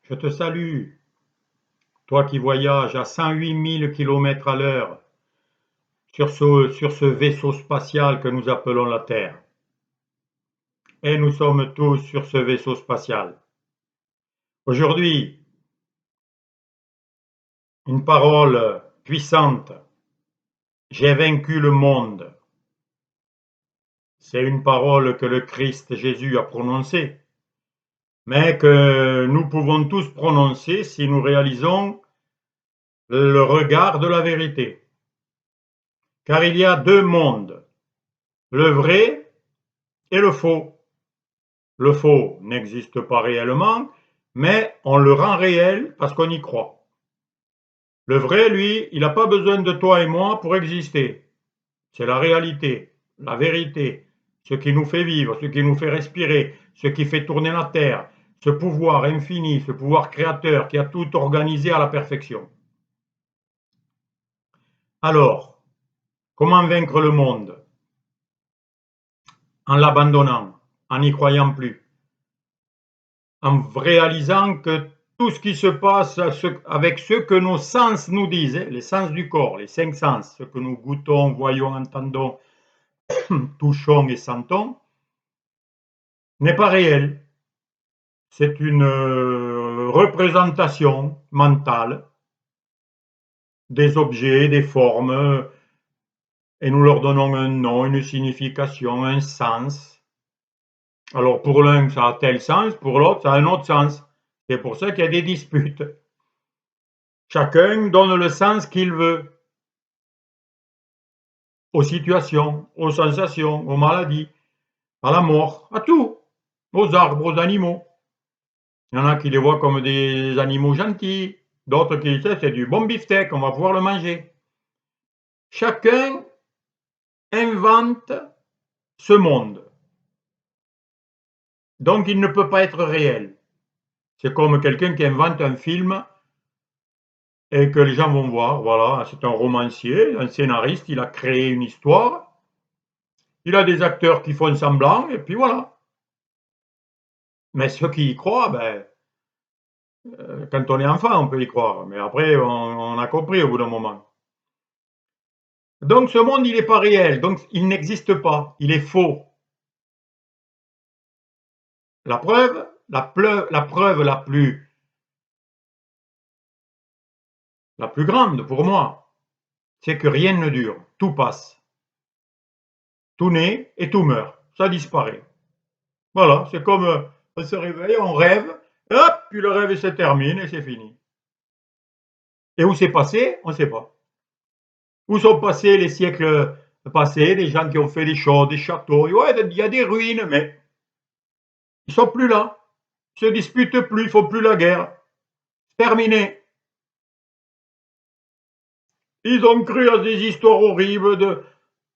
Je te salue, toi qui voyages à 108 000 km à l'heure sur ce vaisseau spatial que nous appelons la Terre. Et nous sommes tous sur ce vaisseau spatial. Aujourd'hui, une parole puissante. J'ai vaincu le monde. C'est une parole que le Christ Jésus a prononcée, mais que nous pouvons tous prononcer si nous réalisons le regard de la vérité. Car il y a deux mondes, le vrai et le faux. Le faux n'existe pas réellement, mais on le rend réel parce qu'on y croit. Le vrai, lui, il n'a pas besoin de toi et moi pour exister. C'est la réalité, la vérité, ce qui nous fait vivre, ce qui nous fait respirer, ce qui fait tourner la Terre, ce pouvoir infini, ce pouvoir créateur qui a tout organisé à la perfection. Alors, comment vaincre le monde? En l'abandonnant, en n'y croyant plus, en réalisant que tout ce qui se passe avec ce que nos sens nous disent, les sens du corps, les cinq sens, ce que nous goûtons, voyons, entendons, touchons et sentons, n'est pas réel. C'est une représentation mentale des objets, des formes, et nous leur donnons un nom, une signification, un sens. Alors pour l'un, ça a tel sens, pour l'autre, ça a un autre sens. C'est pour ça qu'il y a des disputes. Chacun donne le sens qu'il veut aux situations, aux sensations, aux maladies, à la mort, à tout, aux arbres, aux animaux. Il y en a qui les voient comme des animaux gentils, d'autres qui disent c'est du bon beefsteak, on va pouvoir le manger. Chacun invente ce monde. Donc il ne peut pas être réel. C'est comme quelqu'un qui invente un film et que les gens vont voir. Voilà, c'est un romancier, un scénariste, il a créé une histoire. Il a des acteurs qui font semblant, et puis voilà. Mais ceux qui y croient, quand on est enfant, on peut y croire. Mais après, on a compris au bout d'un moment. Donc ce monde, il n'est pas réel, donc il n'existe pas, il est faux. La preuve la plus grande pour moi, c'est que rien ne dure, tout passe. Tout naît et tout meurt, ça disparaît. Voilà, c'est comme on se réveille, on rêve, hop, puis le rêve se termine et c'est fini. Et où c'est passé, on ne sait pas. Où sont passés les siècles passés, des gens qui ont fait des choses, des châteaux, ouais, il y a des ruines, mais ils ne sont plus là. Ils ne se disputent plus, ils ne font plus la guerre. Terminé. Ils ont cru à des histoires horribles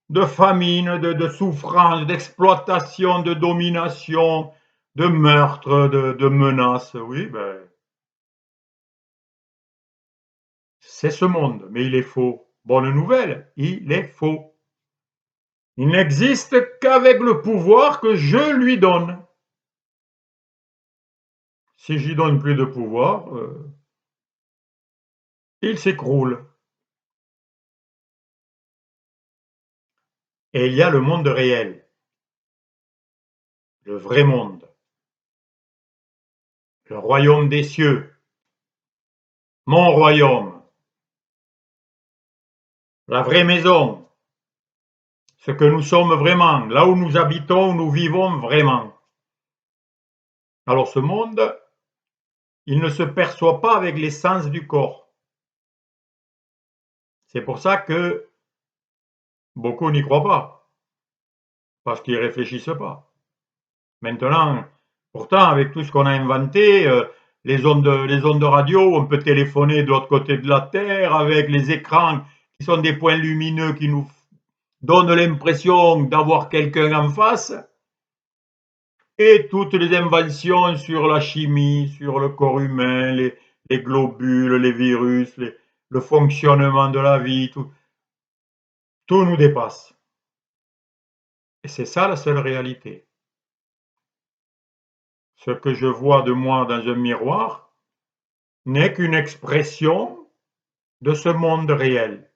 de famine, de souffrance, d'exploitation, de domination, de meurtre, de menaces. Oui, c'est ce monde, mais il est faux. Bonne nouvelle, il est faux. Il n'existe qu'avec le pouvoir que je lui donne. Si j'y donne plus de pouvoir, il s'écroule. Et il y a le monde réel, le vrai monde, le royaume des cieux, mon royaume, la vraie maison, ce que nous sommes vraiment, là où nous habitons, où nous vivons vraiment. Alors ce monde, il ne se perçoit pas avec les sens du corps. C'est pour ça que beaucoup n'y croient pas, parce qu'ils ne réfléchissent pas. Maintenant, pourtant, avec tout ce qu'on a inventé, les ondes radio, on peut téléphoner de l'autre côté de la Terre, avec les écrans qui sont des points lumineux qui nous donnent l'impression d'avoir quelqu'un en face, et toutes les inventions sur la chimie, sur le corps humain, les globules, les virus, le fonctionnement de la vie, tout nous dépasse. Et c'est ça la seule réalité. Ce que je vois de moi dans un miroir, n'est qu'une expression de ce monde réel,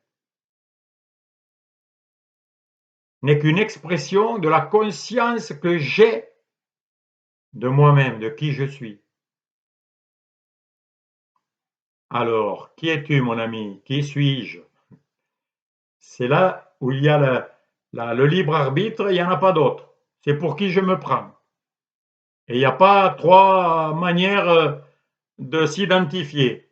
n'est qu'une expression de la conscience que j'ai de moi-même, de qui je suis. Alors, qui es-tu, mon ami? Qui suis-je? C'est là où il y a le libre arbitre, il n'y en a pas d'autre. C'est pour qui je me prends. Et il n'y a pas trois manières de s'identifier.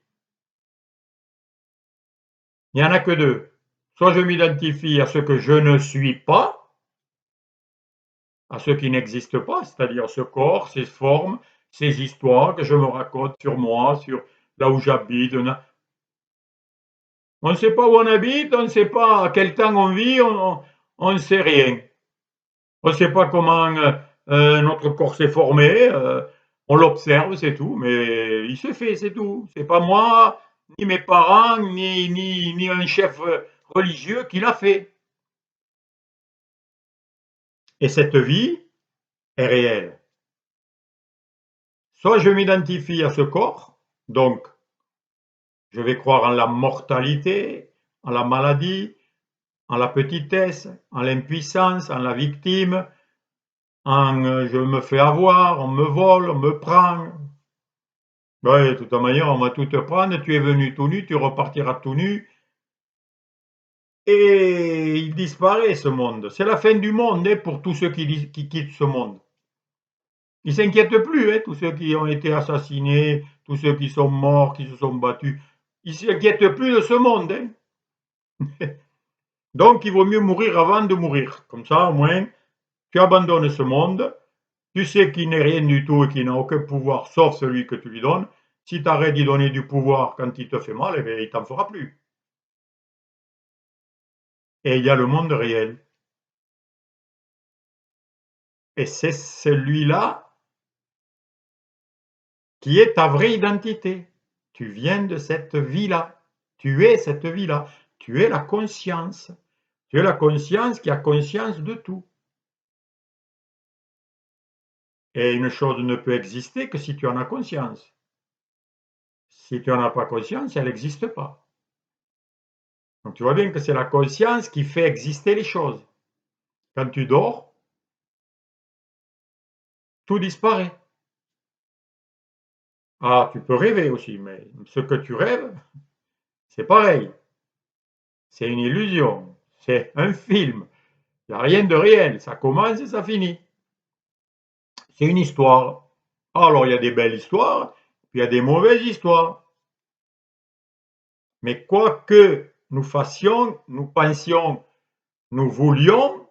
Il n'y en a que deux. Soit je m'identifie à ce que je ne suis pas, à ce qui n'existe pas, c'est-à-dire ce corps, ces formes, ces histoires que je me raconte sur moi, sur là où j'habite. On ne sait pas où on habite, on ne sait pas à quel temps on vit, on ne sait rien. On ne sait pas comment notre corps s'est formé, on l'observe, c'est tout, mais il se fait, c'est tout. C'est pas moi, ni mes parents, ni un chef religieux qui l'a fait. Et cette vie est réelle. Soit je m'identifie à ce corps, donc je vais croire en la mortalité, en la maladie, en la petitesse, en l'impuissance, en la victime, en je me fais avoir, on me vole, on me prend. Ouais, de toute manière, on va tout te prendre, tu es venu tout nu, tu repartiras tout nu. Et il disparaît ce monde. C'est la fin du monde hein, pour tous ceux qui quittent ce monde. Ils ne s'inquiètent plus, hein, tous ceux qui ont été assassinés, tous ceux qui sont morts, qui se sont battus. Ils ne s'inquiètent plus de ce monde. Hein. Donc, il vaut mieux mourir avant de mourir. Comme ça, au moins, tu abandonnes ce monde. Tu sais qu'il n'est rien du tout et qu'il n'a aucun pouvoir sauf celui que tu lui donnes. Si tu arrêtes d'y donner du pouvoir quand il te fait mal, eh bien, il ne t'en fera plus. Et il y a le monde réel. Et c'est celui-là qui est ta vraie identité. Tu viens de cette vie-là. Tu es cette vie-là. Tu es la conscience. Tu es la conscience qui a conscience de tout. Et une chose ne peut exister que si tu en as conscience. Si tu n'en as pas conscience, elle n'existe pas. Donc tu vois bien que c'est la conscience qui fait exister les choses. Quand tu dors, tout disparaît. Ah, tu peux rêver aussi, mais ce que tu rêves, c'est pareil. C'est une illusion. C'est un film. Il n'y a rien de réel. Ça commence et ça finit. C'est une histoire. Alors, il y a des belles histoires, puis il y a des mauvaises histoires. Mais quoi que nous fassions, nous pensions, nous voulions,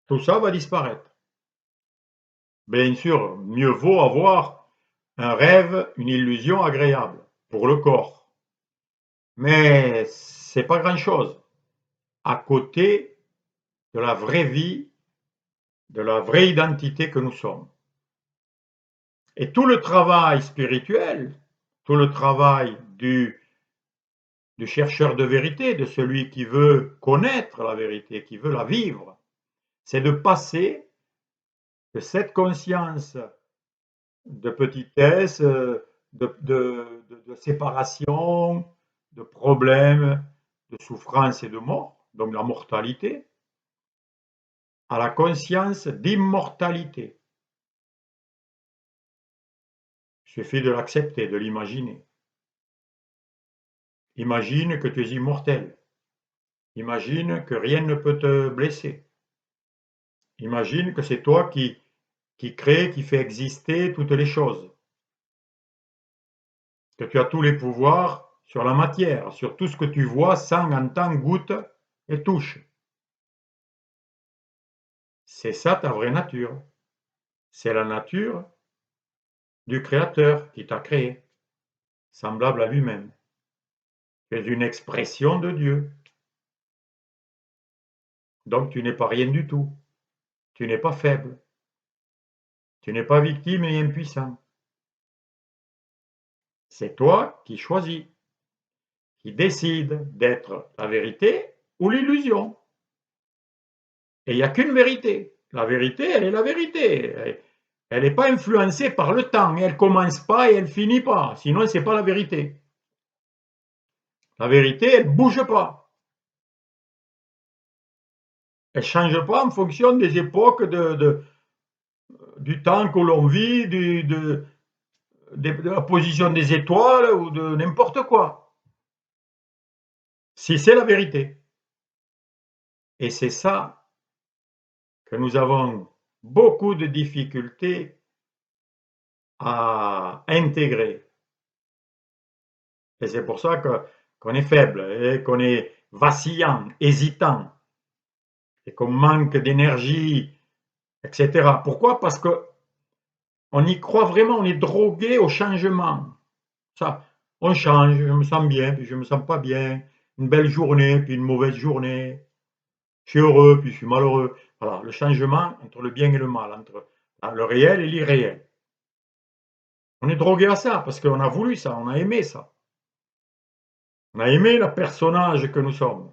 tout ça va disparaître. Bien sûr, mieux vaut avoir un rêve, une illusion agréable pour le corps. Mais c'est pas grand-chose à côté de la vraie vie, de la vraie identité que nous sommes. Et tout le travail spirituel, tout le travail du chercheur de vérité, de celui qui veut connaître la vérité, qui veut la vivre, c'est de passer de cette conscience de petitesse, de séparation, de problèmes, de souffrance et de mort, donc la mortalité, à la conscience d'immortalité. Il suffit de l'accepter, de l'imaginer. Imagine que tu es immortel. Imagine que rien ne peut te blesser. Imagine que c'est toi qui crée, qui fait exister toutes les choses. Que tu as tous les pouvoirs sur la matière, sur tout ce que tu vois, sens, entends, goûte et touche. C'est ça ta vraie nature. C'est la nature du Créateur qui t'a créé, semblable à lui-même. Tu es une expression de Dieu. Donc tu n'es pas rien du tout. Tu n'es pas faible. Tu n'es pas victime et impuissant. C'est toi qui choisis, qui décide d'être la vérité ou l'illusion. Et il n'y a qu'une vérité. La vérité, elle est la vérité. Elle n'est pas influencée par le temps, et elle commence pas et elle finit pas, sinon c'est pas la vérité. La vérité, elle bouge pas. Elle change pas en fonction des époques, du temps que l'on vit, de la position des étoiles ou de n'importe quoi. Si c'est la vérité. Et c'est ça que nous avons beaucoup de difficultés à intégrer. Et c'est pour ça qu'on est faible et qu'on est vacillant, hésitant et qu'on manque d'énergie, etc. Pourquoi? Parce qu'on y croit vraiment, on est drogué au changement. Ça, on change, je me sens bien, puis je me sens pas bien. Une belle journée, puis une mauvaise journée. Je suis heureux, puis je suis malheureux. Voilà, le changement entre le bien et le mal, entre le réel et l'irréel. On est drogué à ça, parce qu'on a voulu ça, on a aimé ça. On a aimé le personnage que nous sommes.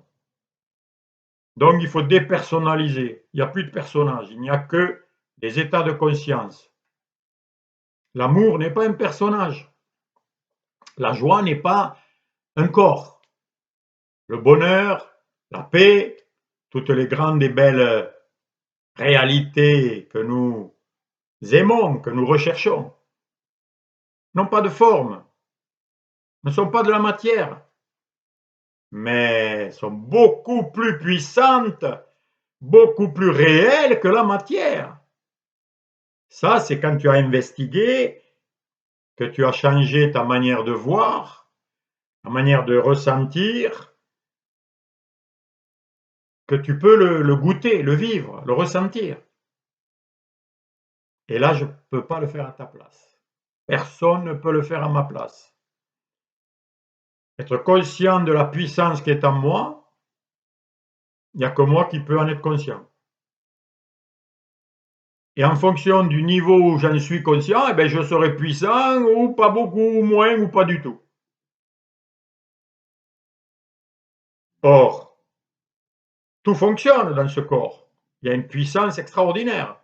Donc il faut dépersonnaliser. Il n'y a plus de personnage, il n'y a que des états de conscience. L'amour n'est pas un personnage. La joie n'est pas un corps. Le bonheur, la paix, toutes les grandes et belles réalités que nous aimons, que nous recherchons, n'ont pas de forme, ne sont pas de la matière, mais sont beaucoup plus puissantes, beaucoup plus réelles que la matière. Ça, c'est quand tu as investigué, que tu as changé ta manière de voir, ta manière de ressentir, que tu peux le goûter, le vivre, le ressentir. Et là, je ne peux pas le faire à ta place. Personne ne peut le faire à ma place. Être conscient de la puissance qui est en moi, il n'y a que moi qui peux en être conscient. Et en fonction du niveau où j'en suis conscient, eh bien, je serai puissant ou pas beaucoup, ou moins, ou pas du tout. Or, tout fonctionne dans ce corps. Il y a une puissance extraordinaire.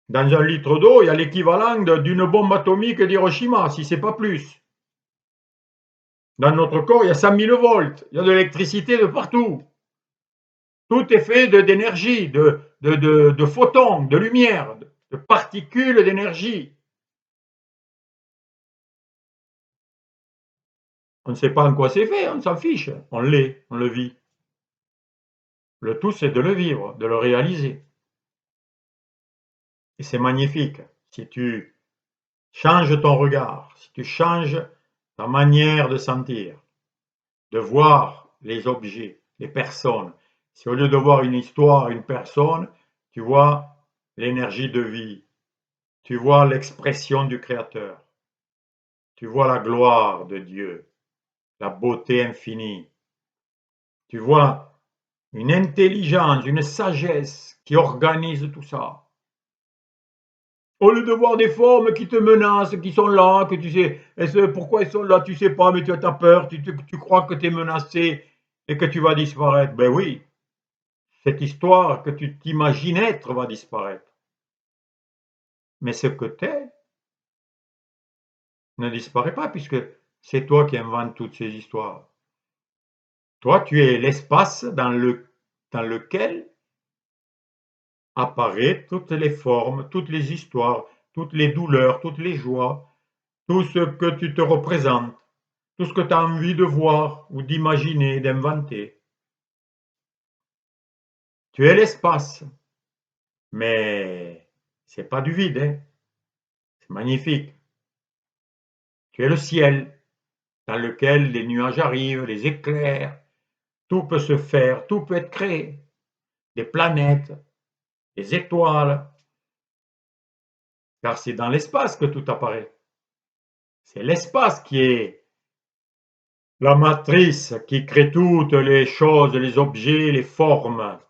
Dans un litre d'eau, il y a l'équivalent d'une bombe atomique d'Hiroshima, si ce n'est pas plus. Dans notre corps, il y a 100 000 volts, il y a de l'électricité de partout. Tout est fait d'énergie, de photons, de lumière, de particules d'énergie. On ne sait pas en quoi c'est fait, on s'en fiche, on l'est, on le vit. Le tout, c'est de le vivre, de le réaliser. Et c'est magnifique. Si tu changes ton regard, si tu changes ta manière de sentir, de voir les objets, les personnes, si au lieu de voir une histoire, une personne, tu vois l'énergie de vie, tu vois l'expression du Créateur, tu vois la gloire de Dieu, la beauté infinie, tu vois une intelligence, une sagesse qui organise tout ça. Au lieu de voir des formes qui te menacent, qui sont là, que tu sais, pourquoi elles sont là, tu sais pas, mais tu as peur, tu crois que tu es menacé et que tu vas disparaître. Ben oui, cette histoire que tu t'imagines être va disparaître. Mais ce que tu es ne disparaît pas puisque c'est toi qui inventes toutes ces histoires. Toi, tu es l'espace dans lequel apparaissent toutes les formes, toutes les histoires, toutes les douleurs, toutes les joies, tout ce que tu te représentes, tout ce que tu as envie de voir ou d'imaginer, d'inventer. Tu es l'espace, mais c'est pas du vide, hein. C'est magnifique. Tu es le ciel, dans lequel les nuages arrivent, les éclairs, tout peut se faire, tout peut être créé. Des planètes, des étoiles, car c'est dans l'espace que tout apparaît. C'est l'espace qui est la matrice qui crée toutes les choses, les objets, les formes,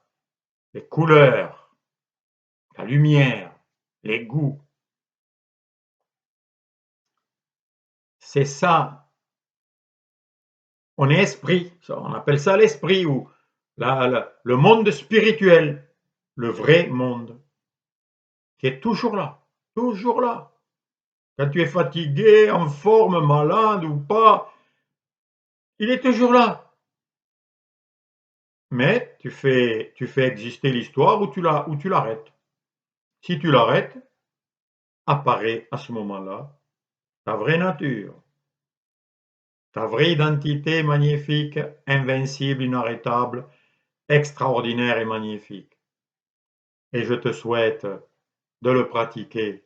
les couleurs, la lumière, les goûts. C'est ça. On est esprit, on appelle ça l'esprit ou le monde spirituel, le vrai monde. qui est toujours là, toujours là. Quand tu es fatigué, en forme, malade ou pas, il est toujours là. Mais tu fais exister l'histoire ou tu l'arrêtes. Si tu l'arrêtes, apparaît à ce moment-là ta vraie nature, ta vraie identité magnifique, invincible, inarrêtable, extraordinaire et magnifique. Et je te souhaite de le pratiquer.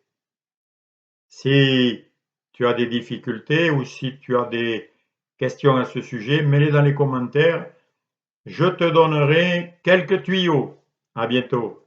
Si tu as des difficultés ou si tu as des questions à ce sujet, mets-les dans les commentaires. Je te donnerai quelques tuyaux. À bientôt.